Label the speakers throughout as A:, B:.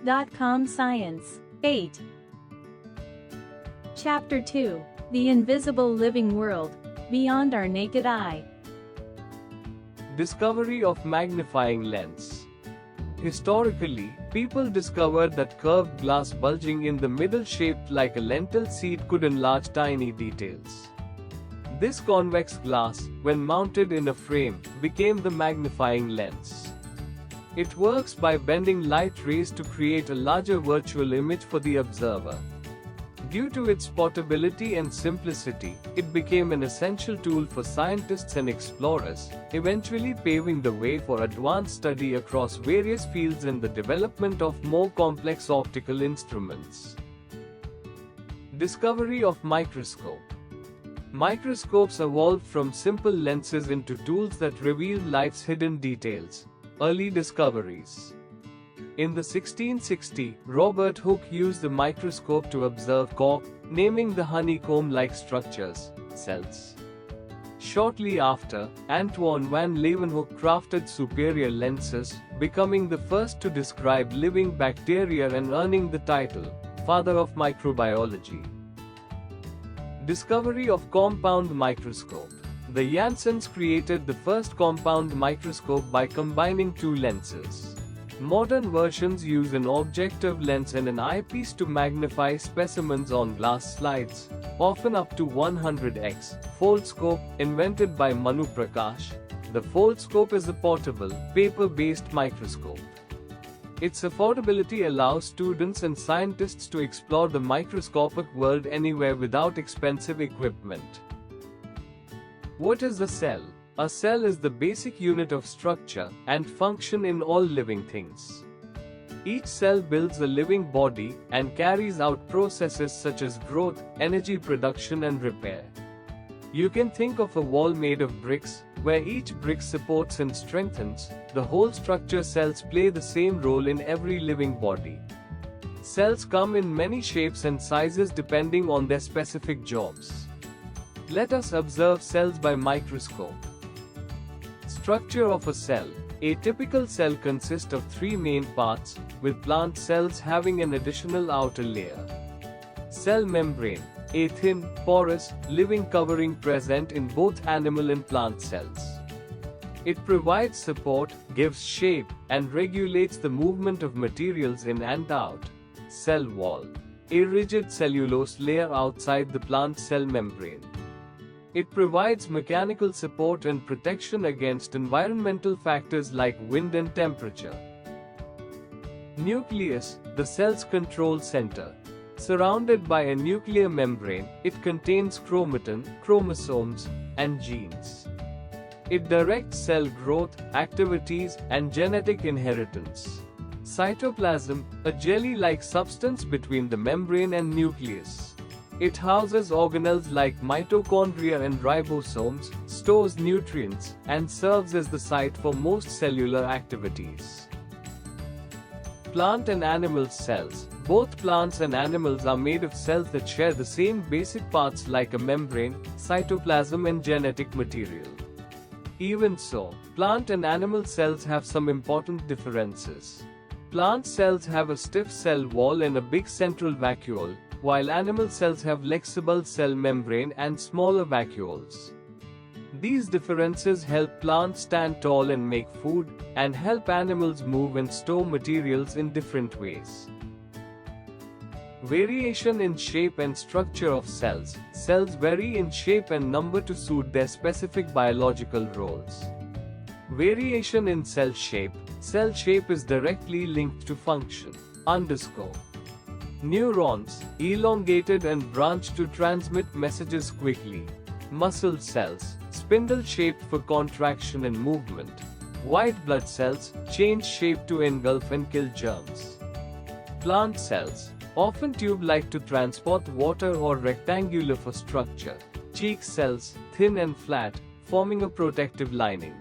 A: NCERT.com Science. 8. Chapter 2. The Invisible Living World, Beyond Our Naked Eye.
B: Discovery of magnifying lens. Historically, people discovered that curved glass bulging in the middle shaped like a lentil seed could enlarge tiny details. This convex glass, when mounted in a frame, became the magnifying lens. It works by bending light rays to create a larger virtual image for the observer. Due to its portability and simplicity, it became an essential tool for scientists and explorers, eventually paving the way for advanced study across various fields and the development of more complex optical instruments. Discovery of microscope. Microscopes evolved from simple lenses into tools that reveal life's hidden details. Early discoveries. In the 1660s, Robert Hooke used the microscope to observe cork, naming the honeycomb-like structures, cells. Shortly after, Antoine van Leeuwenhoek crafted superior lenses, becoming the first to describe living bacteria and earning the title, Father of Microbiology. Discovery of compound microscope. The Jansens created the first compound microscope by combining two lenses. Modern versions use an objective lens and an eyepiece to magnify specimens on glass slides, often up to 100x. Foldscope, invented by Manu Prakash. The foldscope is a portable, paper-based microscope. Its affordability allows students and scientists to explore the microscopic world anywhere without expensive equipment. What is a cell? A cell is the basic unit of structure and function in all living things. Each cell builds a living body and carries out processes such as growth, energy production and repair. You can think of a wall made of bricks, where each brick supports and strengthens the whole structure. Cells play the same role in every living body. Cells come in many shapes and sizes depending on their specific jobs. Let us observe cells by microscope. Structure of a cell. A typical cell consists of three main parts, with plant cells having an additional outer layer. Cell membrane. A thin, porous, living covering present in both animal and plant cells. It provides support, gives shape, and regulates the movement of materials in and out. Cell wall. A rigid cellulose layer outside the plant cell membrane. It provides mechanical support and protection against environmental factors like wind and temperature. Nucleus, the cell's control center. Surrounded by a nuclear membrane, it contains chromatin, chromosomes, and genes. It directs cell growth, activities, and genetic inheritance. Cytoplasm, a jelly-like substance between the membrane and nucleus. It houses organelles like mitochondria and ribosomes, stores nutrients, and serves as the site for most cellular activities. Plant and animal cells. Both plants and animals are made of cells that share the same basic parts like a membrane, cytoplasm, and genetic material. Even so, plant and animal cells have some important differences. Plant cells have a stiff cell wall and a big central vacuole, while animal cells have flexible cell membrane and smaller vacuoles. These differences help plants stand tall and make food, and help animals move and store materials in different ways. Variation in shape and structure of cells. Cells vary in shape and number to suit their specific biological roles. Variation in cell shape. Cell shape is directly linked to function. Neurons, elongated and branched to transmit messages quickly. Muscle cells, spindle-shaped for contraction and movement. White blood cells, change shape to engulf and kill germs. Plant cells, often tube-like to transport water or rectangular for structure. Cheek cells, thin and flat, forming a protective lining.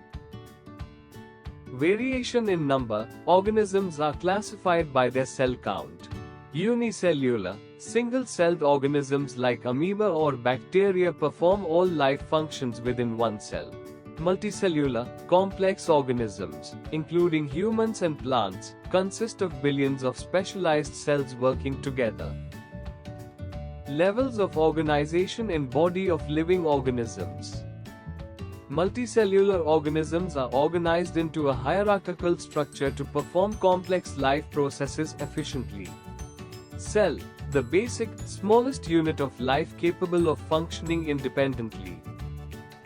B: Variation in number. Organisms are classified by their cell count. Unicellular, single-celled organisms like amoeba or bacteria perform all life functions within one cell. Multicellular, complex organisms, including humans and plants, consist of billions of specialized cells working together. Levels of organization in body of living organisms. Multicellular organisms are organized into a hierarchical structure to perform complex life processes efficiently. Cell, the basic, smallest unit of life capable of functioning independently.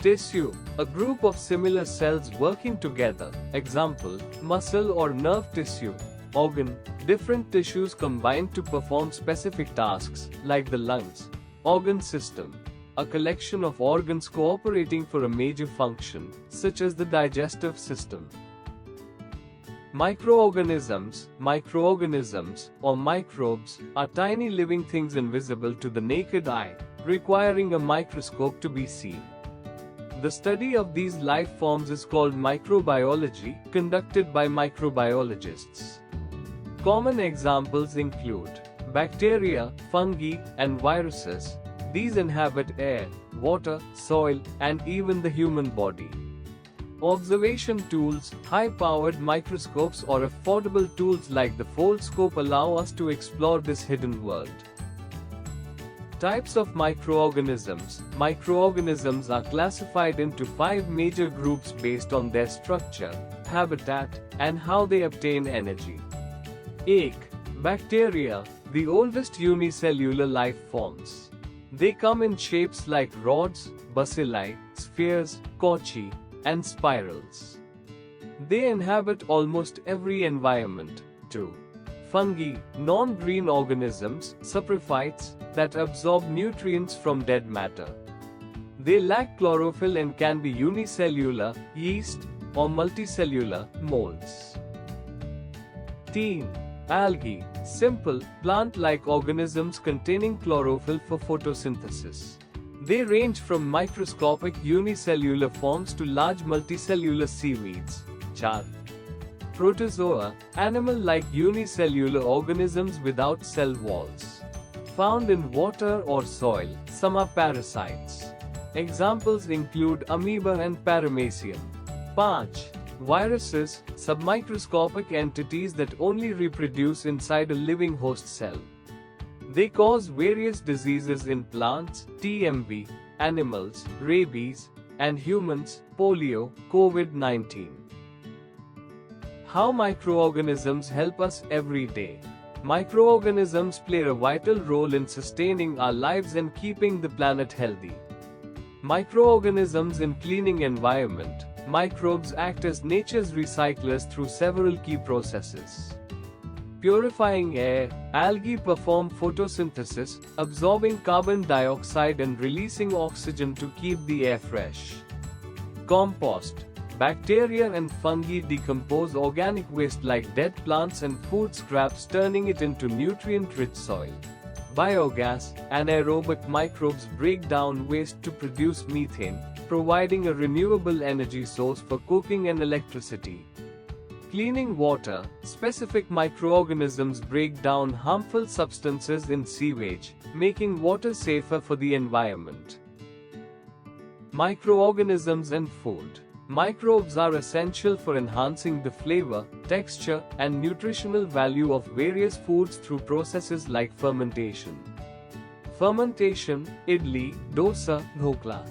B: Tissue, a group of similar cells working together, example, muscle or nerve tissue. Organ, different tissues combined to perform specific tasks, like the lungs. Organ system, a collection of organs cooperating for a major function, such as the digestive system. Microorganisms or microbes are tiny living things invisible to the naked eye, requiring a microscope to be seen. The study of these life forms is called microbiology, conducted by microbiologists. Common examples include bacteria, fungi, and viruses. These inhabit air, water, soil, and even the human body. Observation tools, high-powered microscopes or affordable tools like the Foldscope allow us to explore this hidden world. Types of microorganisms. Microorganisms are classified into 5 major groups based on their structure, habitat, and how they obtain energy. 1. Bacteria, the oldest unicellular life forms. They come in shapes like rods, bacilli, spheres, cocci, and spirals. They inhabit almost every environment. 2. Fungi, non-green organisms, saprophytes, that absorb nutrients from dead matter. They lack chlorophyll and can be unicellular, yeast, or multicellular, molds. Algae, simple, plant-like organisms containing chlorophyll for photosynthesis. They range from microscopic unicellular forms to large multicellular seaweeds. Protozoa, animal-like unicellular organisms without cell walls. Found in water or soil, some are parasites. Examples include amoeba and paramecium. 5. Viruses, submicroscopic entities that only reproduce inside a living host cell. They cause various diseases in plants, TMV, animals, rabies, and humans, polio, COVID-19. How microorganisms help us every day. Microorganisms play a vital role in sustaining our lives and keeping the planet healthy. Microorganisms in cleaning environment. Microbes act as nature's recyclers through several key processes. Purifying air, algae perform photosynthesis, absorbing carbon dioxide and releasing oxygen to keep the air fresh. Compost. Bacteria and fungi decompose organic waste like dead plants and food scraps, turning it into nutrient-rich soil. Biogas, anaerobic microbes break down waste to produce methane, providing a renewable energy source for cooking and electricity. Cleaning water, specific microorganisms break down harmful substances in sewage, making water safer for the environment. Microorganisms and food. Microbes are essential for enhancing the flavor, texture, and nutritional value of various foods through processes like fermentation. Fermentation, idli, dosa, dhokla.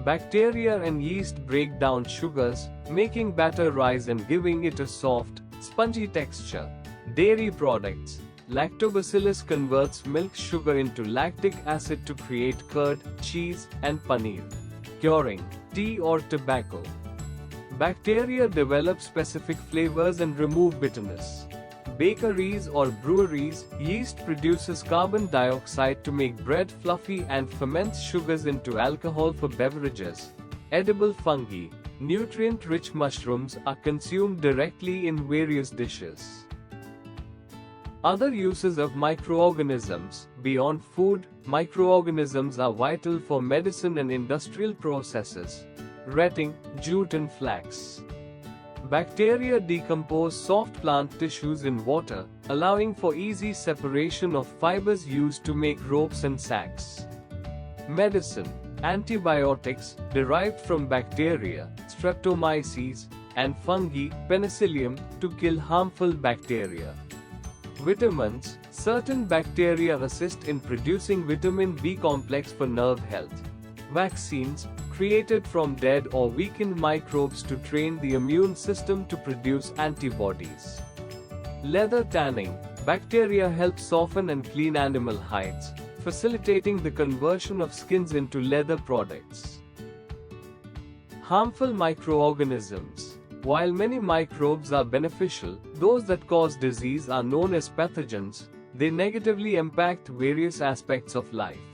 B: Bacteria and yeast break down sugars, making batter rise and giving it a soft, spongy texture. Dairy products. Lactobacillus converts milk sugar into lactic acid to create curd, cheese, and paneer. Curing. Tea or tobacco. Bacteria develop specific flavors and remove bitterness. Bakeries or breweries, yeast produces carbon dioxide to make bread fluffy and ferments sugars into alcohol for beverages. Edible fungi, nutrient-rich mushrooms are consumed directly in various dishes. Other uses of microorganisms. Beyond food, microorganisms are vital for medicine and industrial processes. Retting, jute and flax. Bacteria decompose soft plant tissues in water, allowing for easy separation of fibers used to make ropes and sacks. Medicine. Antibiotics, derived from bacteria, streptomyces, and fungi, penicillium, to kill harmful bacteria. Vitamins, certain bacteria assist in producing vitamin B complex for nerve health. Vaccines, created from dead or weakened microbes to train the immune system to produce antibodies. Leather tanning, bacteria help soften and clean animal hides, facilitating the conversion of skins into leather products. Harmful microorganisms. While many microbes are beneficial, those that cause disease are known as pathogens. They negatively impact various aspects of life.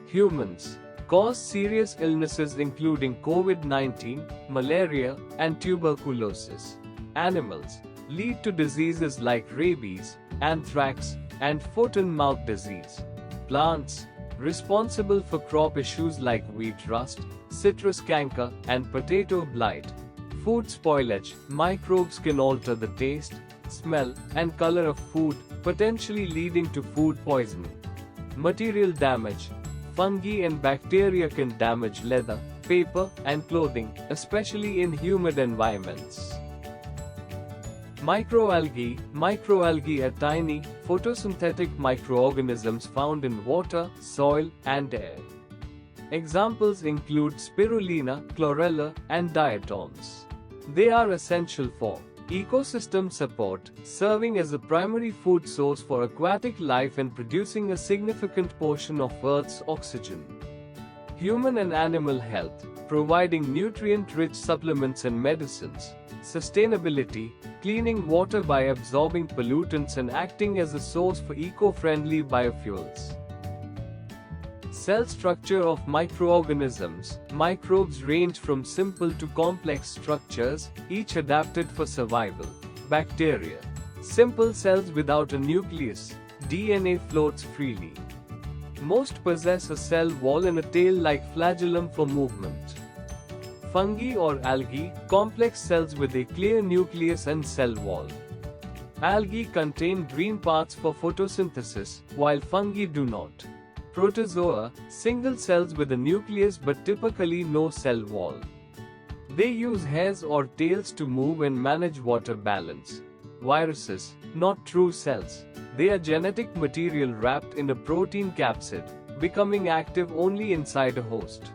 B: Humans cause serious illnesses including COVID-19, malaria, and tuberculosis. Animals lead to diseases like rabies, anthrax, and foot-and-mouth disease. Plants responsible for crop issues like wheat rust, citrus canker, and potato blight. Food spoilage. Microbes can alter the taste, smell, and color of food, potentially leading to food poisoning. Material damage. Fungi and bacteria can damage leather, paper, and clothing, especially in humid environments. Microalgae. Microalgae are tiny, photosynthetic microorganisms found in water, soil, and air. Examples include spirulina, chlorella, and diatoms. They are essential for ecosystem support, serving as a primary food source for aquatic life and producing a significant portion of Earth's oxygen. Human and animal health, providing nutrient-rich supplements and medicines. Sustainability, cleaning water by absorbing pollutants and acting as a source for eco-friendly biofuels. Cell structure of microorganisms. Microbes range from simple to complex structures, each adapted for survival. Bacteria. Simple cells without a nucleus. DNA floats freely. Most possess a cell wall and a tail-like flagellum for movement. Fungi or algae, complex cells with a clear nucleus and cell wall. Algae contain green parts for photosynthesis, while fungi do not. Protozoa, single cells with a nucleus but typically no cell wall. They use hairs or tails to move and manage water balance. Viruses, not true cells. They are genetic material wrapped in a protein capsid, becoming active only inside a host.